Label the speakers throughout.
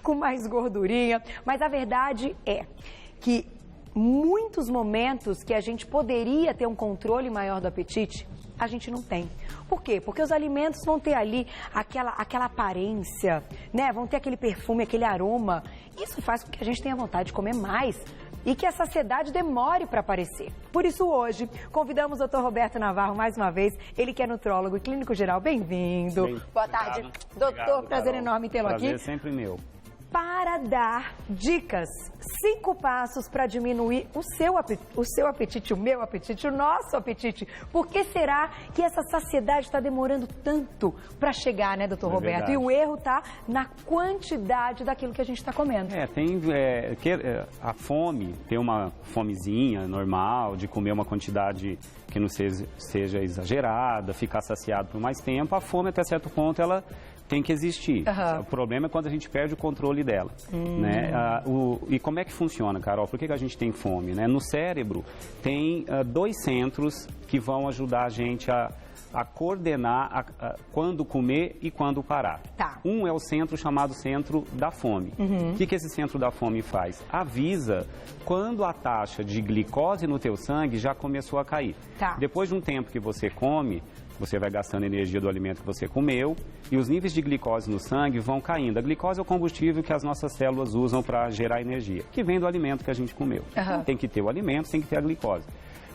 Speaker 1: com mais gordurinha, mas a verdade é que muitos momentos que a gente poderia ter um controle maior do apetite, a gente não tem. Por quê? Porque os alimentos vão ter ali aquela aparência, né? Vão ter aquele perfume, aquele aroma. Isso faz com que a gente tenha vontade de comer mais e que a saciedade demore para aparecer. Por isso hoje, convidamos o Dr. Roberto Navarro mais uma vez, ele que é nutrólogo e clínico geral. Bem-vindo. Boa tarde. Doutor,
Speaker 2: Obrigado,
Speaker 1: prazer
Speaker 2: Carol.
Speaker 1: enorme tê-lo aqui.
Speaker 2: Prazer sempre meu.
Speaker 1: Para dar dicas, 5 passos para diminuir o seu apetite, o meu apetite, o nosso apetite. Por que será que essa saciedade está demorando tanto para chegar, né, doutor Roberto?
Speaker 2: Verdade.
Speaker 1: E o erro está na quantidade daquilo que a gente está comendo.
Speaker 2: A fome, ter uma fomezinha normal, de comer uma quantidade que não seja exagerada, ficar saciado por mais tempo, a fome até certo ponto ela tem que existir.
Speaker 1: Uhum.
Speaker 2: O problema é quando a gente perde o controle dela. Né? E como é que funciona, Carol? Por que a gente tem fome? Né? No cérebro tem 2 centros que vão ajudar a gente a coordenar quando comer e quando parar.
Speaker 1: Tá.
Speaker 2: Um é o centro chamado centro da fome. O que esse centro da fome faz? Avisa quando a taxa de glicose no teu sangue já começou a cair.
Speaker 1: Tá.
Speaker 2: Depois de um tempo que você come, você vai gastando energia do alimento que você comeu e os níveis de glicose no sangue vão caindo. A glicose é o combustível que as nossas células usam para gerar energia, que vem do alimento que a gente comeu.
Speaker 1: Uhum.
Speaker 2: Tem que ter o alimento, tem que ter a glicose.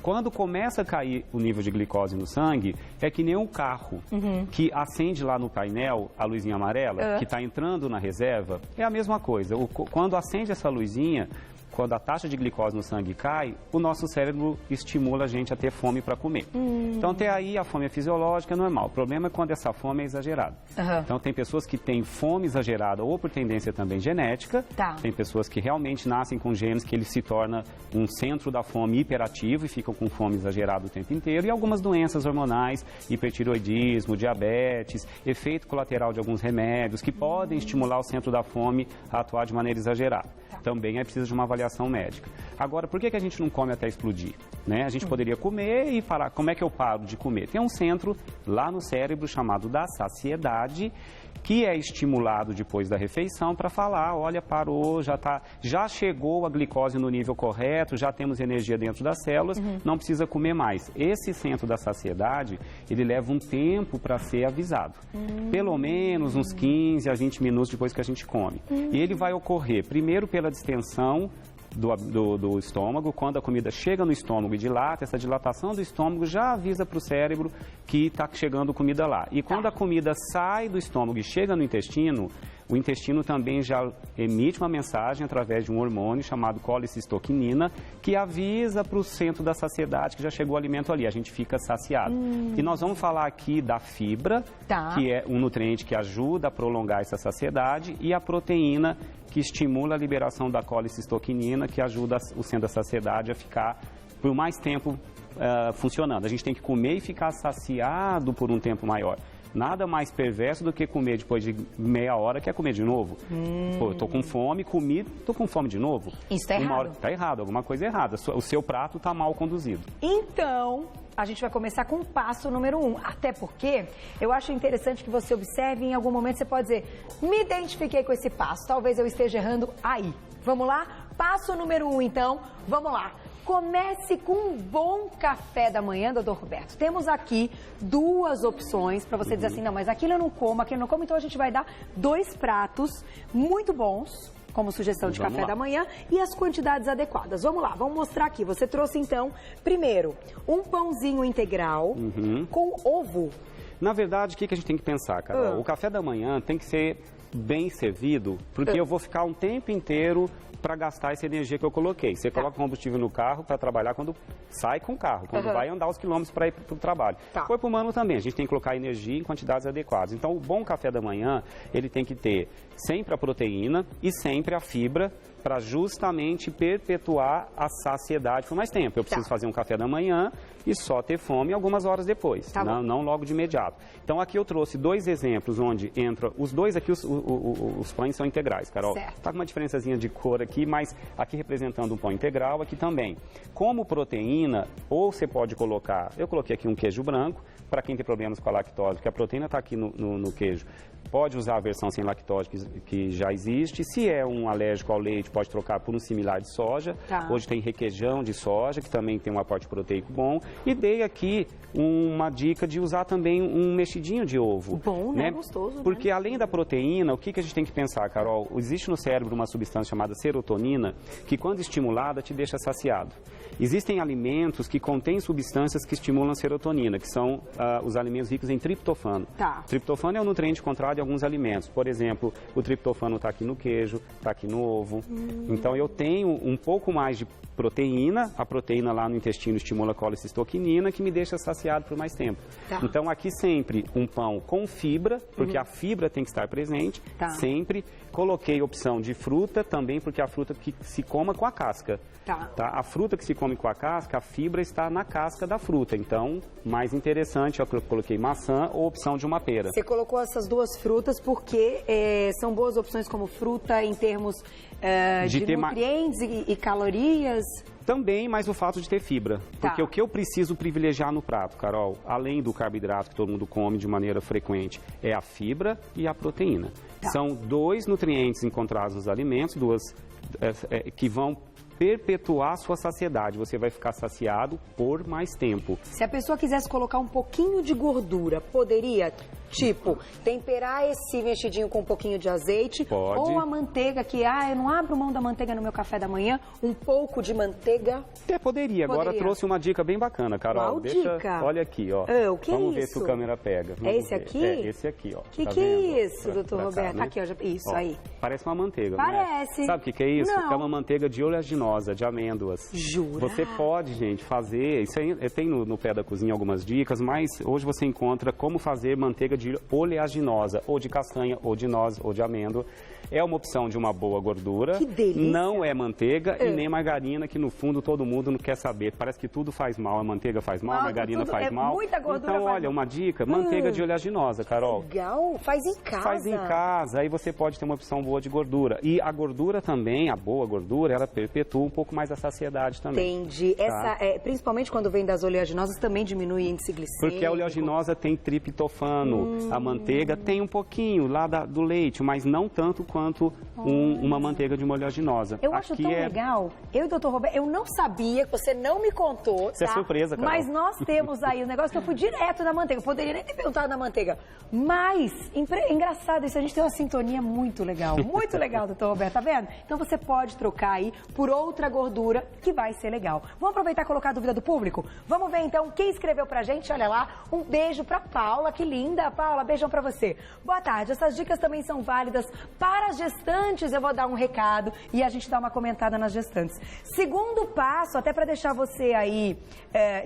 Speaker 2: Quando começa a cair o nível de glicose no sangue, é que nem um carro que acende lá no painel a luzinha amarela, que está entrando na reserva, é a mesma coisa. Quando acende essa luzinha, quando a taxa de glicose no sangue cai, o nosso cérebro estimula a gente a ter fome para comer. Então, até aí, a fome é fisiológica, é normal. O problema é quando essa fome é exagerada. Então, tem pessoas que têm fome exagerada ou por tendência também genética.
Speaker 1: Tá.
Speaker 2: Tem pessoas que realmente nascem com genes que ele se torna um centro da fome hiperativo e ficam com fome exagerada o tempo inteiro. E algumas doenças hormonais, hipertiroidismo, diabetes, efeito colateral de alguns remédios que podem estimular o centro da fome a atuar de maneira exagerada. Também é preciso de uma avaliação médica. Agora, por que a gente não come até explodir? Né? A gente poderia comer e parar. Como é que eu paro de comer? Tem um centro lá no cérebro chamado da saciedade, que é estimulado depois da refeição para falar, olha, parou, já chegou a glicose no nível correto, já temos energia dentro das células, não precisa comer mais. Esse centro da saciedade, ele leva um tempo para ser avisado. Pelo menos uns 15 a 20 minutos depois que a gente come. E ele vai ocorrer primeiro pela distensão do estômago. Quando a comida chega no estômago e dilata, essa dilatação do estômago já avisa para o cérebro que está chegando comida lá. E quando a comida sai do estômago e chega no intestino, o intestino também já emite uma mensagem através de um hormônio chamado colicistoquinina, que avisa para o centro da saciedade que já chegou o alimento ali, a gente fica saciado. E nós vamos falar aqui da fibra, que é um nutriente que ajuda a prolongar essa saciedade, e a proteína, que estimula a liberação da colicistoquinina, que ajuda o centro da saciedade a ficar por mais tempo funcionando. A gente tem que comer e ficar saciado por um tempo maior. Nada mais perverso do que comer depois de meia hora, que é comer de novo. Pô, eu tô com fome, comi, tô com fome de novo.
Speaker 1: Isso tá errado.
Speaker 2: Tá errado, alguma coisa errada. O seu prato tá mal conduzido.
Speaker 1: Então, a gente vai começar com o passo número 1. Até porque eu acho interessante que você observe, em algum momento você pode dizer, me identifiquei com esse passo, talvez eu esteja errando aí. Vamos lá? Passo número 1, então, vamos lá. Comece com um bom café da manhã, doutor Roberto. Temos aqui 2 opções para você dizer assim, não, mas aquilo eu não como, aquilo eu não como. Então a gente vai dar 2 pratos muito bons, como sugestão de café da manhã, e as quantidades adequadas. Vamos lá, vamos mostrar aqui. Você trouxe então, primeiro, um pãozinho integral com ovo.
Speaker 2: Na verdade, o que a gente tem que pensar, Carol? O café da manhã tem que ser bem servido, porque eu vou ficar um tempo inteiro para gastar essa energia que eu coloquei. Você coloca combustível no carro para trabalhar quando sai com o carro, quando vai andar os quilômetros para ir para o trabalho. O corpo humano também, a gente tem que colocar energia em quantidades adequadas. Então, o bom café da manhã, ele tem que ter sempre a proteína e sempre a fibra, para justamente perpetuar a saciedade por mais tempo. Eu preciso fazer um café da manhã e só ter fome algumas horas depois, não logo de imediato. Então aqui eu trouxe 2 exemplos onde entra os dois aqui, os pães são integrais, Carol. Está com uma diferençazinha de cor aqui, mas aqui representando um pão integral, aqui também. Como proteína, ou você pode colocar, eu coloquei aqui um queijo branco, para quem tem problemas com a lactose, porque a proteína está aqui no queijo. Pode usar a versão sem lactose que já existe. Se é um alérgico ao leite, pode trocar por um similar de soja. Hoje tem requeijão de soja, que também tem um aporte proteico bom. E dei aqui uma dica de usar também um mexidinho de ovo.
Speaker 1: Bom, né? Gostoso.
Speaker 2: Porque além da proteína, o que a gente tem que pensar, Carol? Existe no cérebro uma substância chamada serotonina, que quando estimulada te deixa saciado. Existem alimentos que contêm substâncias que estimulam a serotonina, que são os alimentos ricos em triptofano. Triptofano é um nutriente encontrado em alguns alimentos. Por exemplo, o triptofano está aqui no queijo, está aqui no ovo. Então, eu tenho um pouco mais de proteína. A proteína lá no intestino estimula a colecistoquinina, que me deixa saciado por mais tempo. Então, aqui sempre um pão com fibra, porque a fibra tem que estar presente, sempre. Coloquei opção de fruta também, porque a fruta que se coma com a casca. A fruta que se come com a casca, a fibra está na casca da fruta. Então, mais interessante, eu coloquei maçã ou opção de uma pera.
Speaker 1: Você colocou essas duas frutas porque são boas opções como fruta em termos de nutrientes e calorias?
Speaker 2: Também, mas o fato de ter fibra. Porque o que eu preciso privilegiar no prato, Carol, além do carboidrato que todo mundo come de maneira frequente, é a fibra e a proteína. São dois nutrientes encontrados nos alimentos, que vão perpetuar a sua saciedade. Você vai ficar saciado por mais tempo. Se
Speaker 1: a pessoa quisesse colocar um pouquinho de gordura, poderia, tipo, temperar esse mexidinho com um pouquinho de azeite?
Speaker 2: Pode.
Speaker 1: Ou a manteiga, que eu não abro mão da manteiga no meu café da manhã, um pouco de manteiga?
Speaker 2: Até poderia. Agora trouxe uma dica bem bacana, Carol.
Speaker 1: Qual dica?
Speaker 2: Olha aqui, ó.
Speaker 1: O que
Speaker 2: Vamos
Speaker 1: é
Speaker 2: ver
Speaker 1: isso?
Speaker 2: se o câmera pega.
Speaker 1: É esse aqui?
Speaker 2: É esse aqui, ó.
Speaker 1: Que é isso, doutor Roberto? Aqui, ó. Isso aí.
Speaker 2: Parece uma manteiga,
Speaker 1: Parece.
Speaker 2: Não é? Sabe o que é isso?
Speaker 1: Não.
Speaker 2: É uma manteiga de oleaginosa, de amêndoas.
Speaker 1: Jura?
Speaker 2: Você pode, gente, fazer... Isso aí tem no pé da cozinha algumas dicas, mas hoje você encontra como fazer manteiga de oleaginosa, ou de castanha, ou de noz, ou de amêndoa. É uma opção de uma boa gordura.
Speaker 1: Que delícia.
Speaker 2: Não é manteiga e nem margarina, que no fundo todo mundo não quer saber. Parece que tudo faz mal. A manteiga faz mal, a margarina faz mal.
Speaker 1: Muita gordura
Speaker 2: então, olha, uma dica, manteiga de oleaginosa, Carol.
Speaker 1: Legal, faz em casa.
Speaker 2: Faz em casa, aí você pode ter uma opção boa de gordura. E a gordura também, a boa gordura, ela perpetua um pouco mais a saciedade também.
Speaker 1: Entendi. Principalmente quando vem das oleaginosas, também diminui o índice glicêmico.
Speaker 2: Porque a oleaginosa tem triptofano. A manteiga tem um pouquinho lá do leite, mas não tanto quanto uma manteiga de uma oleaginosa.
Speaker 1: Eu acho tão legal. Eu e o doutor Roberto, eu não sabia, você não me contou.
Speaker 2: Isso é surpresa, Carol.
Speaker 1: Mas nós temos aí o negócio que eu fui direto na manteiga. Eu poderia nem ter perguntado na manteiga. Mas, engraçado isso, a gente tem uma sintonia muito legal. Muito legal, doutor Roberto, tá vendo? Então você pode trocar aí por outra gordura que vai ser legal. Vamos aproveitar e colocar a dúvida do público? Vamos ver então quem escreveu pra gente, olha lá. Um beijo pra Paula, que linda. Paula, beijão pra você. Boa tarde, essas dicas também são válidas para as gestantes. Eu vou dar um recado e a gente dá uma comentada nas gestantes. Segundo passo, até para deixar você aí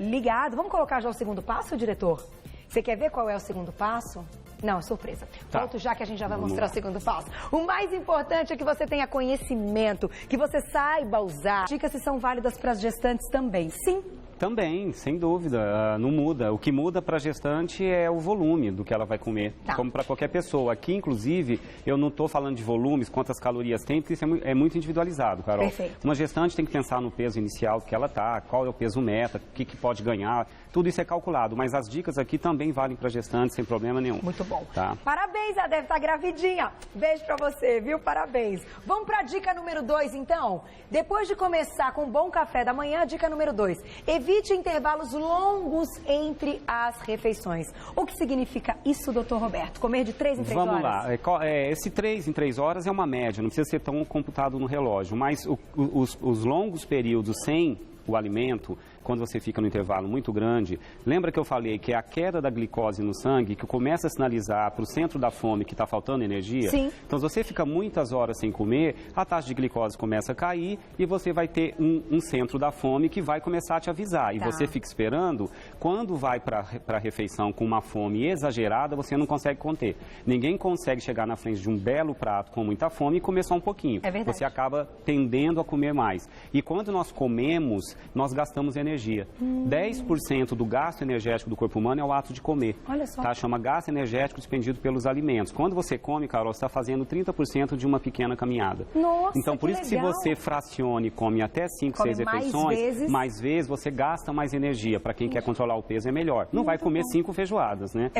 Speaker 1: ligado, vamos colocar já o segundo passo, diretor? Você quer ver qual é o segundo passo? Não, é surpresa. Volto já que a gente já vai mostrar o segundo passo. O mais importante é que você tenha conhecimento, que você saiba usar. Dicas que são válidas para as gestantes também, sim?
Speaker 2: Também, sem dúvida, não muda. O que muda para a gestante é o volume do que ela vai comer, como para qualquer pessoa. Aqui, inclusive, eu não estou falando de volumes, quantas calorias tem, porque isso é muito individualizado, Carol.
Speaker 1: Perfeito.
Speaker 2: Uma gestante tem que pensar no peso inicial que ela está, qual é o peso meta, o que pode ganhar, tudo isso é calculado. Mas as dicas aqui também valem para gestantes, sem problema nenhum.
Speaker 1: Muito bom. Parabéns, ela deve estar gravidinha. Beijo para você, viu? Parabéns. Vamos para a dica número 2, então? Depois de começar com um bom café da manhã, dica número 2. Evite intervalos longos entre as refeições. O que significa isso, doutor Roberto? Comer de 3 em 3 horas?
Speaker 2: Vamos lá. Esse 3 em 3 horas é uma média, não precisa ser tão computado no relógio, mas os longos períodos sem o alimento, quando você fica no intervalo muito grande, lembra que eu falei que é a queda da glicose no sangue que começa a sinalizar para o centro da fome que está faltando energia?
Speaker 1: Sim.
Speaker 2: Então, se você fica muitas horas sem comer, a taxa de glicose começa a cair e você vai ter um centro da fome que vai começar a te avisar. E você fica esperando, quando vai para a refeição com uma fome exagerada, você não consegue conter. Ninguém consegue chegar na frente de um belo prato com muita fome e comer só um pouquinho.
Speaker 1: É verdade.
Speaker 2: Você acaba tendendo a comer mais. E quando nós comemos, nós gastamos energia. energia. 10% do gasto energético do corpo humano é o ato de comer.
Speaker 1: Olha só.
Speaker 2: Tá? Chama gasto energético despendido pelos alimentos. Quando você come, Carol, você está fazendo 30% de uma pequena caminhada.
Speaker 1: Nossa,
Speaker 2: então, por isso que se
Speaker 1: legal.
Speaker 2: você fracione e come até 5, 6 refeições, mais vezes você gasta mais energia. Para quem quer controlar o peso é melhor. Não vai comer 5 feijoadas, né?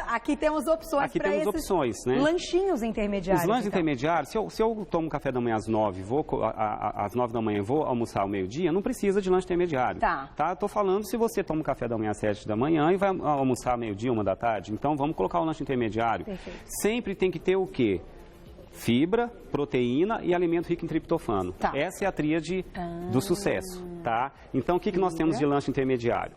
Speaker 1: Aqui temos opções para esses
Speaker 2: opções, né?
Speaker 1: lanchinhos intermediários.
Speaker 2: Os lanches intermediários, se eu tomo café da manhã às 9, às 9 da manhã vou almoçar ao meio-dia, não precisa de lanche intermediário.
Speaker 1: Tá.
Speaker 2: Estou falando se você toma café da manhã às 7 da manhã e vai almoçar ao meio-dia, 1 da tarde. Então, vamos colocar o lanche intermediário.
Speaker 1: Perfeito.
Speaker 2: Sempre tem que ter o quê? Fibra, proteína e alimento rico em triptofano.
Speaker 1: Tá.
Speaker 2: Essa é a tríade do sucesso, tá? Então, o que nós temos de lanche intermediário?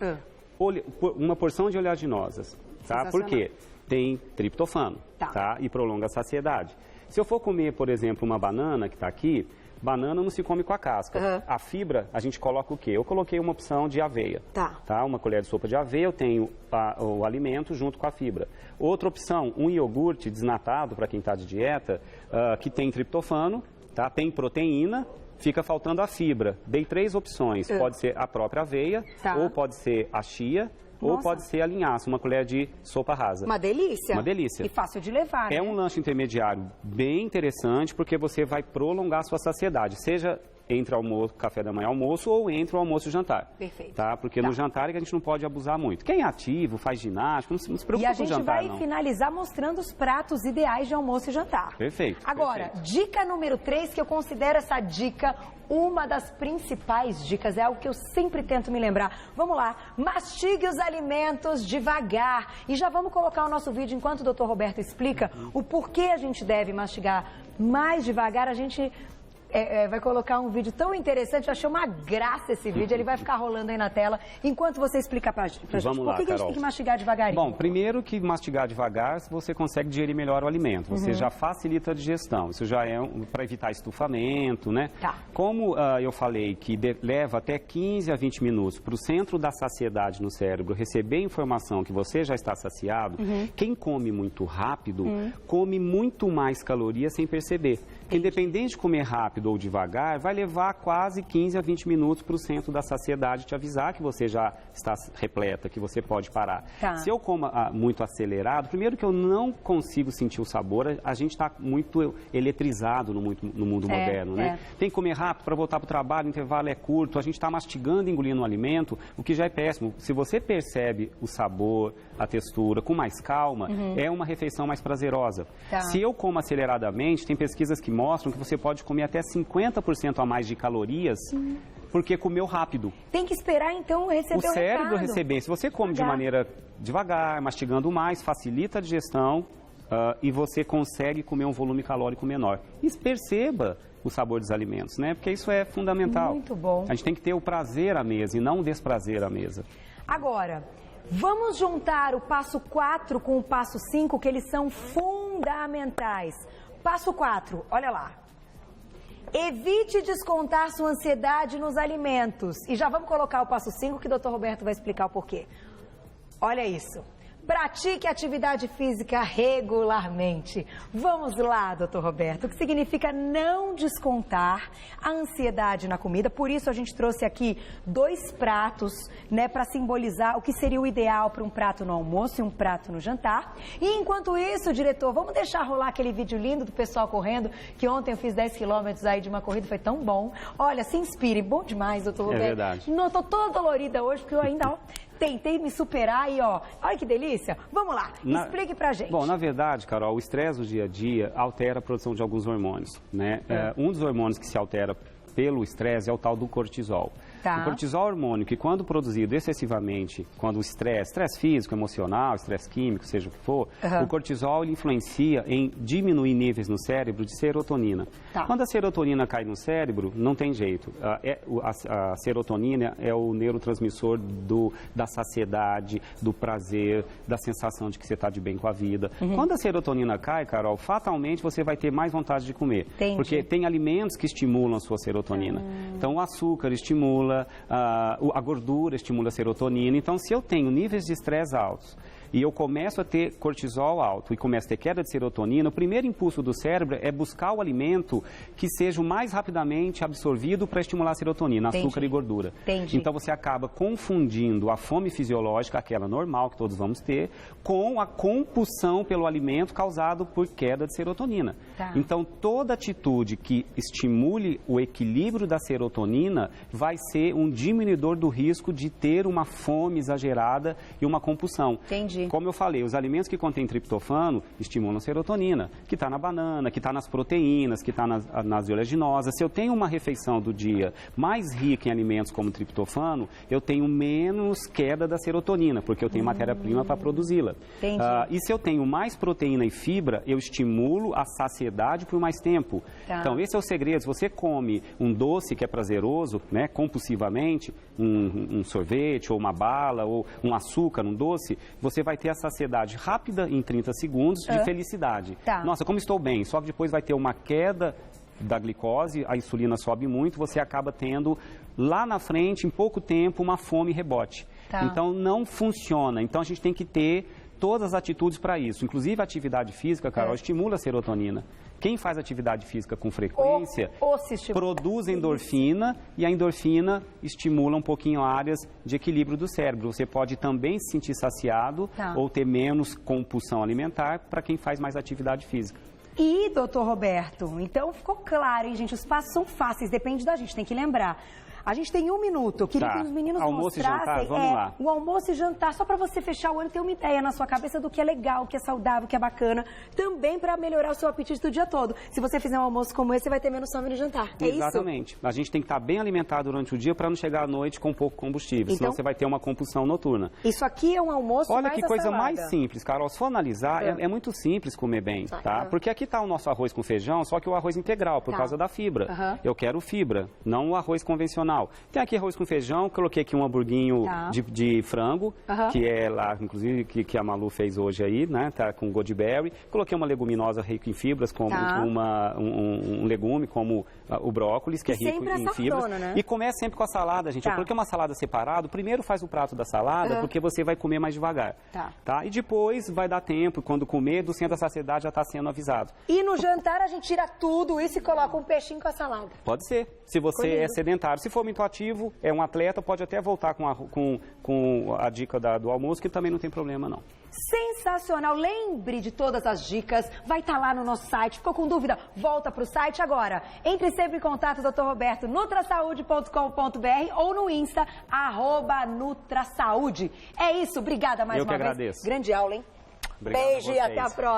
Speaker 2: Uma porção de oleaginosas, tá? Por quê? Tem triptofano, tá? E prolonga a saciedade. Se eu for comer, por exemplo, uma banana que está aqui, banana não se come com a casca. A fibra, a gente coloca o quê? Eu coloquei uma opção de aveia. Tá? Uma colher de sopa de aveia, eu tenho o alimento junto com a fibra. Outra opção, um iogurte desnatado, para quem está de dieta, que tem triptofano, tá? Tem proteína, fica faltando a fibra. Dei 3 opções. Pode ser a própria aveia, ou pode ser a chia, ou pode ser a linhaça, uma colher de sopa rasa.
Speaker 1: Uma delícia.
Speaker 2: Uma delícia.
Speaker 1: E fácil de levar,
Speaker 2: É
Speaker 1: né?
Speaker 2: um lanche intermediário bem interessante, porque você vai prolongar a sua saciedade, seja entre almoço, café da manhã almoço ou entre o almoço e o jantar.
Speaker 1: Perfeito.
Speaker 2: Tá? Porque no jantar é que a gente não pode abusar muito. Quem é ativo, faz ginástica, não se preocupa com o jantar,
Speaker 1: E a gente vai
Speaker 2: não.
Speaker 1: finalizar mostrando os pratos ideais de almoço e jantar.
Speaker 2: Perfeito.
Speaker 1: Agora, dica número 3, que eu considero essa dica uma das principais dicas, é algo que eu sempre tento me lembrar. Vamos lá, mastigue os alimentos devagar. E já vamos colocar o nosso vídeo enquanto o Dr. Roberto explica o porquê a gente deve mastigar mais devagar. A gente vai colocar um vídeo tão interessante, eu achei uma graça esse vídeo, ele vai ficar rolando aí na tela, enquanto você explica pra gente.
Speaker 2: Vamos lá,
Speaker 1: por que a gente tem que mastigar devagarinho?
Speaker 2: Bom, primeiro que mastigar devagar, você consegue digerir melhor o alimento, você já facilita a digestão, isso já é para evitar estufamento, né?
Speaker 1: Tá.
Speaker 2: Como eu falei que leva até 15 a 20 minutos para o centro da saciedade no cérebro receber informação que você já está saciado, quem come muito rápido, come muito mais calorias sem perceber. Independente de comer rápido ou devagar, vai levar quase 15 a 20 minutos para o centro da saciedade te avisar que você já está repleta, que você pode parar.
Speaker 1: Tá.
Speaker 2: Se eu como muito acelerado, primeiro que eu não consigo sentir o sabor, a gente está muito eletrizado no mundo moderno, né? Tem que comer rápido para voltar para o trabalho, o intervalo é curto, a gente está mastigando e engolindo o alimento, o que já é péssimo. Se você percebe o sabor, a textura com mais calma, é uma refeição mais prazerosa.
Speaker 1: Tá.
Speaker 2: Se eu como aceleradamente, tem pesquisas que mostram que você pode comer até 50% a mais de calorias porque comeu rápido.
Speaker 1: Tem que esperar, então, receber o
Speaker 2: cérebro
Speaker 1: recado.
Speaker 2: receber. Se você come de maneira devagar, mastigando mais, facilita a digestão e você consegue comer um volume calórico menor. E perceba o sabor dos alimentos, né? Porque isso é fundamental.
Speaker 1: Muito bom.
Speaker 2: A gente tem que ter o prazer à mesa e não o desprazer à mesa.
Speaker 1: Agora, vamos juntar o passo 4 com o passo 5, que eles são fundamentais. Passo 4, olha lá. Evite descontar sua ansiedade nos alimentos. E já vamos colocar o passo 5, que o Dr. Roberto vai explicar o porquê. Olha isso. Pratique atividade física regularmente. Vamos lá, doutor Roberto. O que significa não descontar a ansiedade na comida. Por isso a gente trouxe aqui 2 pratos, né, para simbolizar o que seria o ideal para um prato no almoço e um prato no jantar. E enquanto isso, diretor, vamos deixar rolar aquele vídeo lindo do pessoal correndo, que ontem eu fiz 10 quilômetros aí de uma corrida, foi tão bom. Olha, se inspire, bom demais, doutor Roberto.
Speaker 2: É verdade.
Speaker 1: Não, tô toda dolorida hoje, porque eu ainda, tentei me superar e, olha que delícia. Vamos lá, explique pra gente.
Speaker 2: Bom, na verdade, Carol, o estresse do dia a dia altera a produção de alguns hormônios, né? Um dos hormônios que se altera pelo estresse é o tal do cortisol.
Speaker 1: Tá.
Speaker 2: O cortisol é um hormônio que, quando produzido excessivamente, quando o estresse físico, emocional, estresse químico, seja o que for, o cortisol ele influencia em diminuir níveis no cérebro de serotonina.
Speaker 1: Tá.
Speaker 2: Quando a serotonina cai no cérebro, não tem jeito. A serotonina é o neurotransmissor da saciedade, do prazer, da sensação de que você está de bem com a vida. Quando a serotonina cai, Carol, fatalmente você vai ter mais vontade de comer.
Speaker 1: Entendi.
Speaker 2: Porque tem alimentos que estimulam a sua serotonina. Então, o açúcar estimula, a gordura estimula a serotonina. Então, se eu tenho níveis de estresse altos, e eu começo a ter cortisol alto e começo a ter queda de serotonina, o primeiro impulso do cérebro é buscar o alimento que seja o mais rapidamente absorvido para estimular a serotonina, açúcar e gordura. Então você acaba confundindo a fome fisiológica, aquela normal que todos vamos ter, com a compulsão pelo alimento causado por queda de serotonina. Então toda atitude que estimule o equilíbrio da serotonina vai ser um diminuidor do risco de ter uma fome exagerada e uma compulsão. Como eu falei, os alimentos que contêm triptofano estimulam a serotonina, que está na banana, que está nas proteínas, que está nas oleaginosas. Se eu tenho uma refeição do dia mais rica em alimentos como triptofano, eu tenho menos queda da serotonina, porque eu tenho matéria-prima para produzi-la. E se eu tenho mais proteína e fibra, eu estimulo a saciedade por mais tempo. Então, esse é o segredo. Se você come um doce que é prazeroso, né, compulsivamente, um sorvete ou uma bala ou um açúcar, um doce, você vai ter a saciedade rápida em 30 segundos de felicidade. Nossa, como estou bem. Só que depois vai ter uma queda da glicose, a insulina sobe muito, você acaba tendo lá na frente, em pouco tempo, uma fome rebote. Então, não funciona. Então, a gente tem que ter todas as atitudes para isso. Inclusive, a atividade física, Carol, estimula a serotonina. Quem faz atividade física com frequência produz endorfina e a endorfina estimula um pouquinho áreas de equilíbrio do cérebro. Você pode também se sentir saciado ou ter menos compulsão alimentar para quem faz mais atividade física.
Speaker 1: E, doutor Roberto, então ficou claro, hein, gente? Os passos são fáceis, depende da gente, tem que lembrar. A gente tem 1 minuto, eu queria que os meninos
Speaker 2: almoço mostrassem... Almoço e jantar, vamos lá.
Speaker 1: O almoço e jantar, só para você fechar o ano e ter uma ideia na sua cabeça do que é legal, que é saudável, que é bacana. Também para melhorar o seu apetite do dia todo. Se você fizer um almoço como esse, você vai ter menos fome no jantar. É isso?
Speaker 2: Exatamente. A gente tem que estar bem alimentado durante o dia para não chegar à noite com pouco combustível, senão você vai ter uma compulsão noturna.
Speaker 1: Isso aqui é um almoço
Speaker 2: Olha
Speaker 1: mais
Speaker 2: que coisa
Speaker 1: salada.
Speaker 2: mais simples, Carol. Se for analisar, é muito simples comer bem, tá? Porque aqui está o nosso arroz com feijão, só que o arroz integral, por causa da fibra. Eu quero fibra, não o arroz convencional. Tem aqui arroz com feijão, coloquei aqui um hamburguinho de frango, que é lá, inclusive, que a Malu fez hoje aí, né? Tá com Goldberry. Coloquei uma leguminosa rica em fibras, como um legume, como o brócolis, que é rico em fibras.
Speaker 1: Né?
Speaker 2: E comer sempre com a salada, gente. Eu coloquei uma salada separada. Primeiro faz o prato da salada, porque você vai comer mais devagar. E depois vai dar tempo, quando comer, do centro da saciedade já está sendo avisado.
Speaker 1: E no jantar a gente tira tudo isso e coloca um peixinho com a salada.
Speaker 2: Pode ser. Se você é sedentário. Se for muito ativo, é um atleta, pode até voltar com a dica do almoço, que também não tem problema, não.
Speaker 1: Sensacional! Lembre de todas as dicas, vai estar lá no nosso site. Ficou com dúvida? Volta para o site agora. Entre sempre em contato, Dr. Roberto, nutrasaude.com.br ou no Insta, @nutrasaúde. É isso, obrigada mais uma vez.
Speaker 2: Eu que agradeço.
Speaker 1: Grande aula, hein?
Speaker 2: Obrigado.
Speaker 1: Beijo e até a próxima.